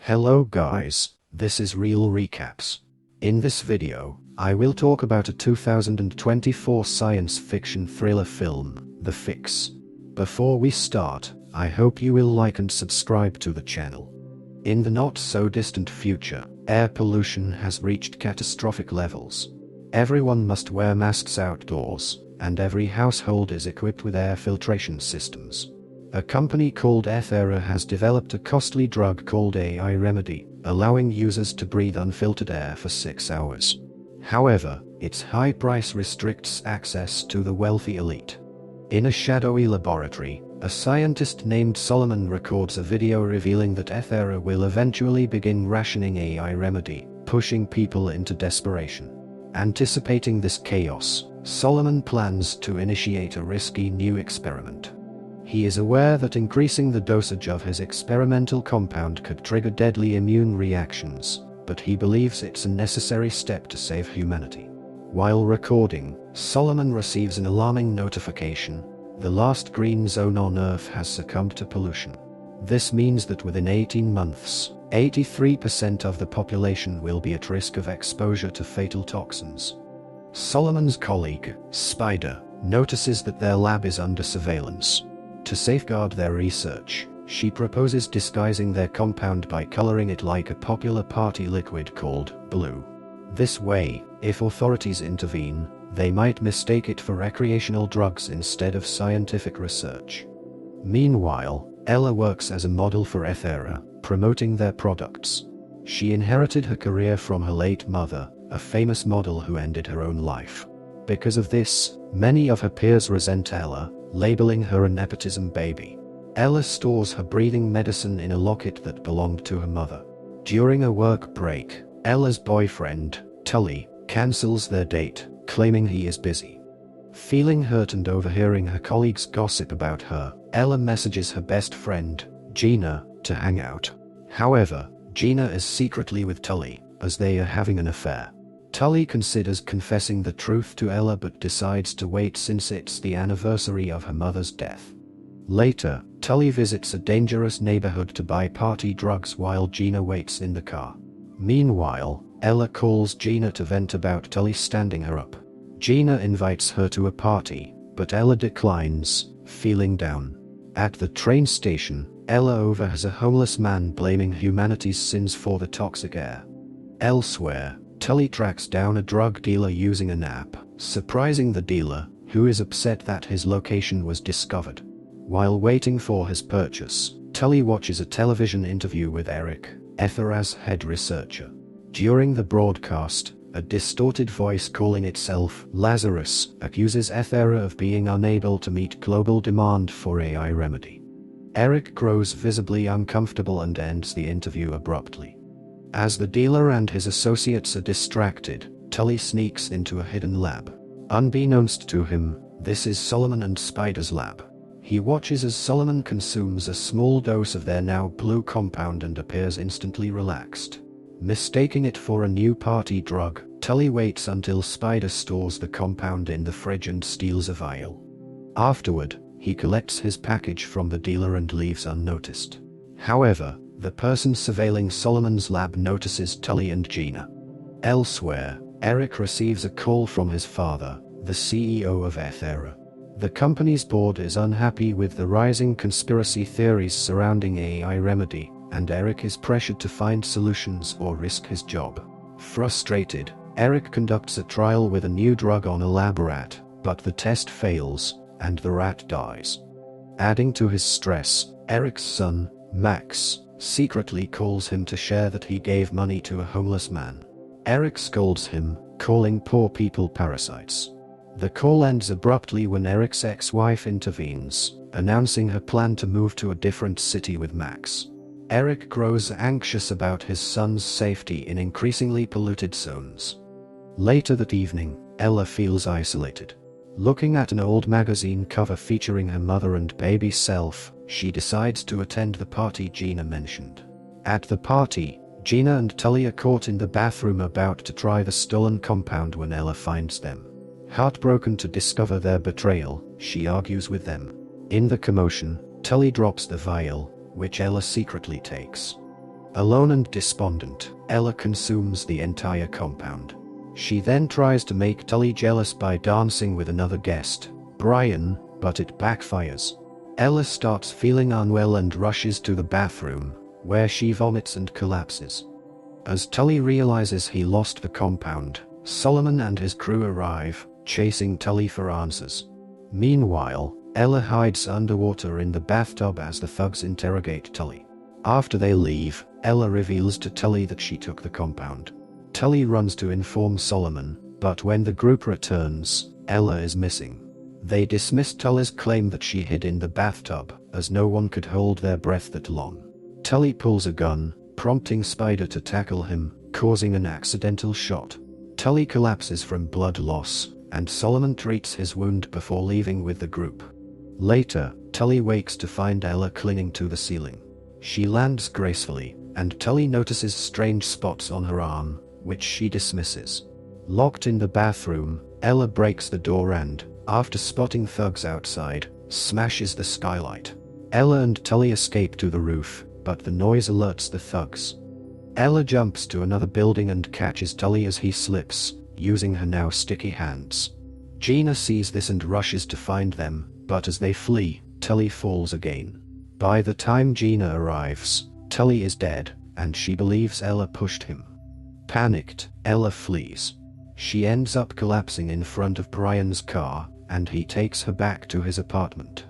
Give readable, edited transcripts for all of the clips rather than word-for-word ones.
Hello guys, this is Real Recaps. In this video, I will talk about a 2024 science fiction thriller film, The Fix. Before we start, I hope you will like and subscribe to the channel. In the not-so-distant future, air pollution has reached catastrophic levels. Everyone must wear masks outdoors, and every household is equipped with air filtration systems. A company called Ethera has developed a costly drug called AI Remedy, allowing users to breathe unfiltered air for 6 hours. However, its high price restricts access to the wealthy elite. In a shadowy laboratory, a scientist named Solomon records a video revealing that Ethera will eventually begin rationing AI Remedy, pushing people into desperation. Anticipating this chaos, Solomon plans to initiate a risky new experiment. He is aware that increasing the dosage of his experimental compound could trigger deadly immune reactions, but he believes it's a necessary step to save humanity. While recording, Solomon receives an alarming notification: the last green zone on Earth has succumbed to pollution. This means that within 18 months, 83% of the population will be at risk of exposure to fatal toxins. Solomon's colleague, Spider, notices that their lab is under surveillance. To safeguard their research, she proposes disguising their compound by coloring it like a popular party liquid called blue. This way, if authorities intervene, they might mistake it for recreational drugs instead of scientific research. Meanwhile, Ella works as a model for Ethera, promoting their products. She inherited her career from her late mother, a famous model who ended her own life. Because of this, many of her peers resent Ella, labeling her a nepotism baby. Ella stores her breathing medicine in a locket that belonged to her mother. During a work break, Ella's boyfriend, Tully, cancels their date, claiming he is busy. Feeling hurt and overhearing her colleagues gossip about her, Ella messages her best friend, Gina, to hang out. However, Gina is secretly with Tully, as they are having an affair. Tully considers confessing the truth to Ella but decides to wait since it's the anniversary of her mother's death. Later, Tully visits a dangerous neighborhood to buy party drugs while Gina waits in the car. Meanwhile, Ella calls Gina to vent about Tully standing her up. Gina invites her to a party, but Ella declines, feeling down. At the train station, Ella overhears a homeless man blaming humanity's sins for the toxic air. Elsewhere, Tully tracks down a drug dealer using an app, surprising the dealer, who is upset that his location was discovered. While waiting for his purchase, Tully watches a television interview with Eric, Ethera's head researcher. During the broadcast, a distorted voice calling itself Lazarus accuses Ethera of being unable to meet global demand for AI Remedy. Eric grows visibly uncomfortable and ends the interview abruptly. As the dealer and his associates are distracted, Tully sneaks into a hidden lab. Unbeknownst to him, this is Solomon and Spider's lab. He watches as Solomon consumes a small dose of their now blue compound and appears instantly relaxed. Mistaking it for a new party drug, Tully waits until Spider stores the compound in the fridge and steals a vial. Afterward, he collects his package from the dealer and leaves unnoticed. However, the person surveilling Solomon's lab notices Tully and Gina. Elsewhere, Eric receives a call from his father, the CEO of Ethera. The company's board is unhappy with the rising conspiracy theories surrounding AI Remedy, and Eric is pressured to find solutions or risk his job. Frustrated, Eric conducts a trial with a new drug on a lab rat, but the test fails, and the rat dies. Adding to his stress, Eric's son, Max, secretly calls him to share that he gave money to a homeless man. Eric scolds him, calling poor people parasites. The call ends abruptly when Eric's ex-wife intervenes, announcing her plan to move to a different city with Max. Eric grows anxious about his son's safety in increasingly polluted zones. Later that evening, Ella feels isolated. Looking at an old magazine cover featuring her mother and baby self, she decides to attend the party Gina mentioned. At the party, Gina and Tully are caught in the bathroom about to try the stolen compound when Ella finds them. Heartbroken to discover their betrayal, she argues with them. In the commotion, Tully drops the vial, which Ella secretly takes. Alone and despondent, Ella consumes the entire compound. She then tries to make Tully jealous by dancing with another guest, Brian, but it backfires. Ella starts feeling unwell and rushes to the bathroom, where she vomits and collapses. As Tully realizes he lost the compound, Solomon and his crew arrive, chasing Tully for answers. Meanwhile, Ella hides underwater in the bathtub as the thugs interrogate Tully. After they leave, Ella reveals to Tully that she took the compound. Tully runs to inform Solomon, but when the group returns, Ella is missing. They dismiss Tully's claim that she hid in the bathtub, as no one could hold their breath that long. Tully pulls a gun, prompting Spider to tackle him, causing an accidental shot. Tully collapses from blood loss, and Solomon treats his wound before leaving with the group. Later, Tully wakes to find Ella clinging to the ceiling. She lands gracefully, and Tully notices strange spots on her arm, which she dismisses. Locked in the bathroom, Ella breaks the door and, after spotting thugs outside, smashes the skylight. Ella and Tully escape to the roof, but the noise alerts the thugs. Ella jumps to another building and catches Tully as he slips, using her now sticky hands. Gina sees this and rushes to find them, but as they flee, Tully falls again. By the time Gina arrives, Tully is dead, and she believes Ella pushed him. Panicked, Ella flees. She ends up collapsing in front of Brian's car, and he takes her back to his apartment.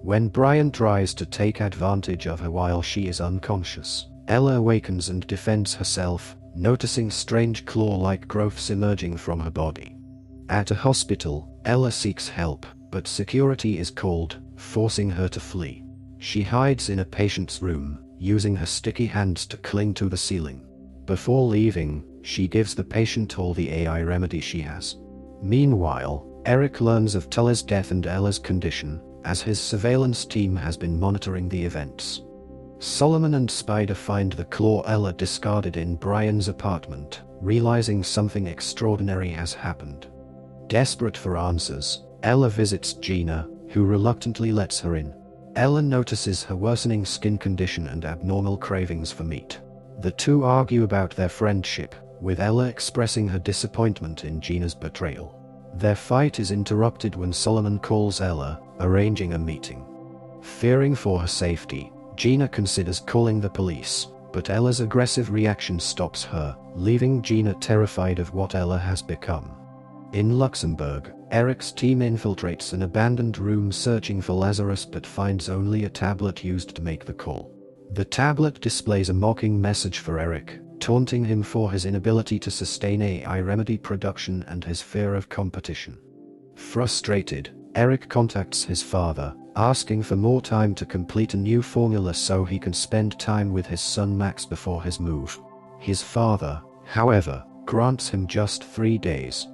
When Brian tries to take advantage of her while she is unconscious, Ella awakens and defends herself, noticing strange claw-like growths emerging from her body. At a hospital, Ella seeks help, but security is called, forcing her to flee. She hides in a patient's room, using her sticky hands to cling to the ceiling. Before leaving, she gives the patient all the AI remedy she has. Meanwhile, Eric learns of Tully's death and Ella's condition, as his surveillance team has been monitoring the events. Solomon and Spider find the claw Ella discarded in Brian's apartment, realizing something extraordinary has happened. Desperate for answers, Ella visits Gina, who reluctantly lets her in. Ella notices her worsening skin condition and abnormal cravings for meat. The two argue about their friendship, with Ella expressing her disappointment in Gina's betrayal. Their fight is interrupted when Solomon calls Ella, arranging a meeting. Fearing for her safety, Gina considers calling the police, but Ella's aggressive reaction stops her, leaving Gina terrified of what Ella has become. In Luxembourg, Eric's team infiltrates an abandoned room searching for Lazarus but finds only a tablet used to make the call. The tablet displays a mocking message for Eric, taunting him for his inability to sustain AI remedy production and his fear of competition. Frustrated, Eric contacts his father, asking for more time to complete a new formula so he can spend time with his son Max before his move. His father, however, grants him just 3 days.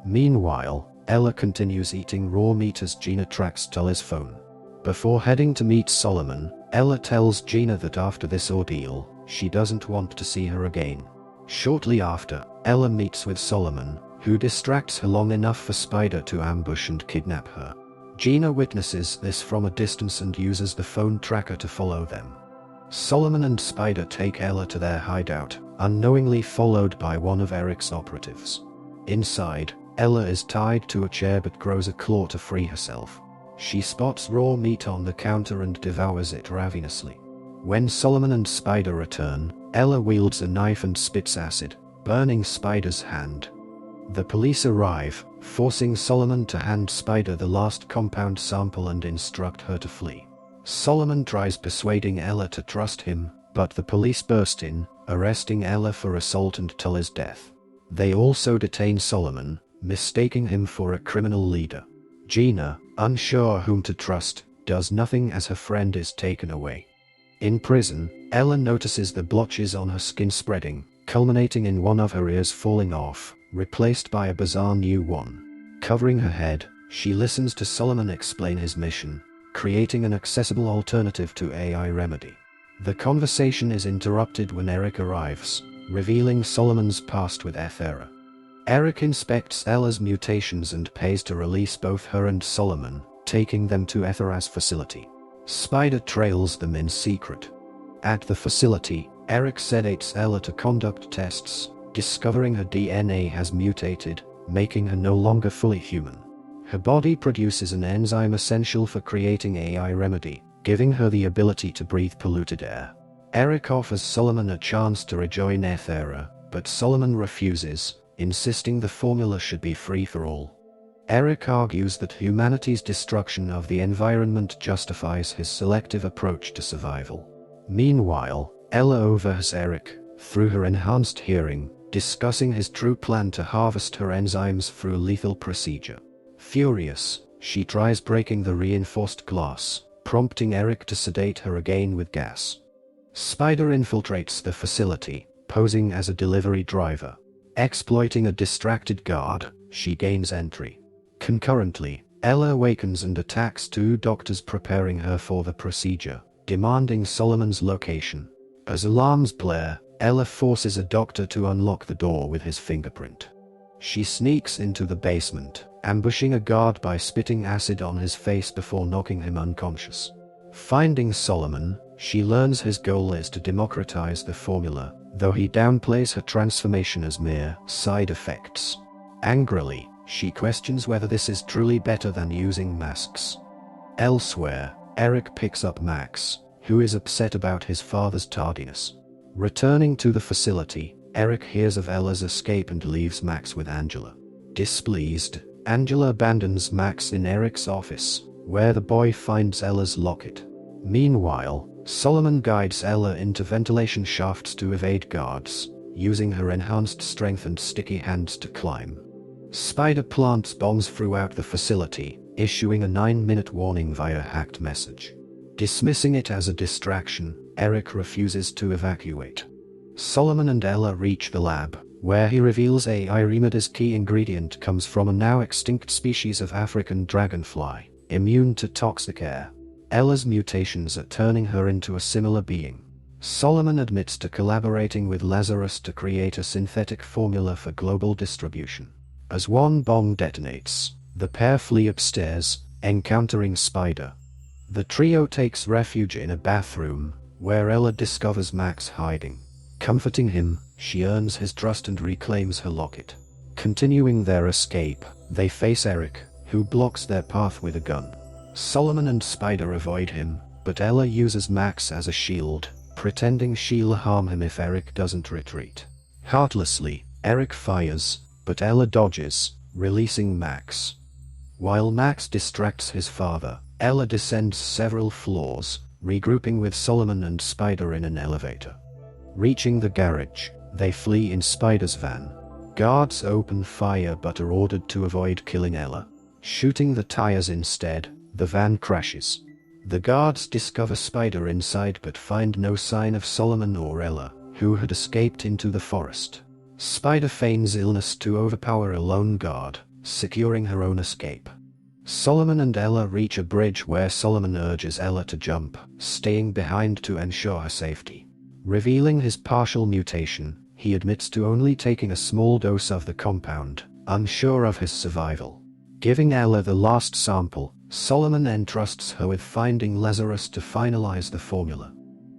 Meanwhile, Ella continues eating raw meat as Gina tracks Tully's phone. Before heading to meet Solomon, Ella tells Gina that after this ordeal, she doesn't want to see her again. Shortly after, Ella meets with Solomon, who distracts her long enough for Spider to ambush and kidnap her. Gina witnesses this from a distance and uses the phone tracker to follow them. Solomon and Spider take Ella to their hideout, unknowingly followed by one of Eric's operatives. Inside, Ella is tied to a chair but grows a claw to free herself. She spots raw meat on the counter and devours it ravenously. When Solomon and Spider return, Ella wields a knife and spits acid, burning Spider's hand. The police arrive, forcing Solomon to hand Spider the last compound sample and instruct her to flee. Solomon tries persuading Ella to trust him, but the police burst in, arresting Ella for assault and Tully's death. They also detain Solomon, mistaking him for a criminal leader. Gina, unsure whom to trust, does nothing as her friend is taken away. In prison, Ella notices the blotches on her skin spreading, culminating in one of her ears falling off, replaced by a bizarre new one. Covering her head, she listens to Solomon explain his mission, creating an accessible alternative to AI remedy. The conversation is interrupted when Eric arrives, revealing Solomon's past with Ethera. Eric inspects Ella's mutations and pays to release both her and Solomon, taking them to Ethera's facility. Spider trails them in secret. At the facility, Eric sedates Ella to conduct tests, discovering her DNA has mutated, making her no longer fully human. Her body produces an enzyme essential for creating AI remedy, giving her the ability to breathe polluted air. Eric offers Solomon a chance to rejoin Ethera, but Solomon refuses, insisting the formula should be free for all. Eric argues that humanity's destruction of the environment justifies his selective approach to survival. Meanwhile, Ella overhears Eric, through her enhanced hearing, discussing his true plan to harvest her enzymes through a lethal procedure. Furious, she tries breaking the reinforced glass, prompting Eric to sedate her again with gas. Spider infiltrates the facility, posing as a delivery driver. Exploiting a distracted guard, she gains entry. Concurrently, Ella awakens and attacks two doctors preparing her for the procedure, demanding Solomon's location. As alarms blare, Ella forces a doctor to unlock the door with his fingerprint. She sneaks into the basement, ambushing a guard by spitting acid on his face before knocking him unconscious. Finding Solomon, she learns his goal is to democratize the formula, though he downplays her transformation as mere side effects. Angrily, she questions whether this is truly better than using masks. Elsewhere, Eric picks up Max, who is upset about his father's tardiness. Returning to the facility, Eric hears of Ella's escape and leaves Max with Angela. Displeased, Angela abandons Max in Eric's office, where the boy finds Ella's locket. Meanwhile, Solomon guides Ella into ventilation shafts to evade guards, using her enhanced strength and sticky hands to climb. Spider plants bombs throughout the facility, issuing a 9-minute warning via hacked message. Dismissing it as a distraction, Eric refuses to evacuate. Solomon and Ella reach the lab, where he reveals AI remedy's key ingredient comes from a now extinct species of African dragonfly, immune to toxic air. Ella's mutations are turning her into a similar being. Solomon admits to collaborating with Lazarus to create a synthetic formula for global distribution. As one bomb detonates, the pair flee upstairs, encountering Spider. The trio takes refuge in a bathroom, where Ella discovers Max hiding. Comforting him, she earns his trust and reclaims her locket. Continuing their escape, they face Eric, who blocks their path with a gun. Solomon and Spider avoid him, but Ella uses Max as a shield, pretending she'll harm him if Eric doesn't retreat. Heartlessly, Eric fires, but Ella dodges, releasing Max. While Max distracts his father, Ella descends several floors, regrouping with Solomon and Spider in an elevator. Reaching the garage, they flee in Spider's van. Guards open fire but are ordered to avoid killing Ella. Shooting the tires instead, the van crashes. The guards discover Spider inside but find no sign of Solomon or Ella, who had escaped into the forest. Spider feigns illness to overpower a lone guard, securing her own escape. Solomon and Ella reach a bridge where Solomon urges Ella to jump, staying behind to ensure her safety. Revealing his partial mutation, he admits to only taking a small dose of the compound, unsure of his survival. Giving Ella the last sample, Solomon entrusts her with finding Lazarus to finalize the formula.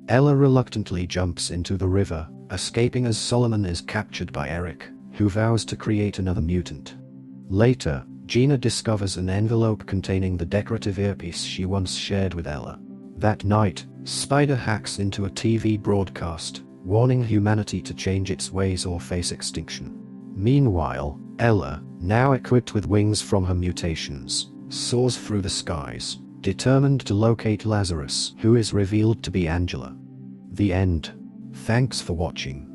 Ella reluctantly jumps into the river, escaping as Solomon is captured by Eric, who vows to create another mutant. Later, Gina discovers an envelope containing the decorative earpiece she once shared with Ella. That night, Spider hacks into a TV broadcast, warning humanity to change its ways or face extinction. Meanwhile, Ella, now equipped with wings from her mutations, soars through the skies, determined to locate Lazarus, who is revealed to be Angela. The end. Thanks for watching.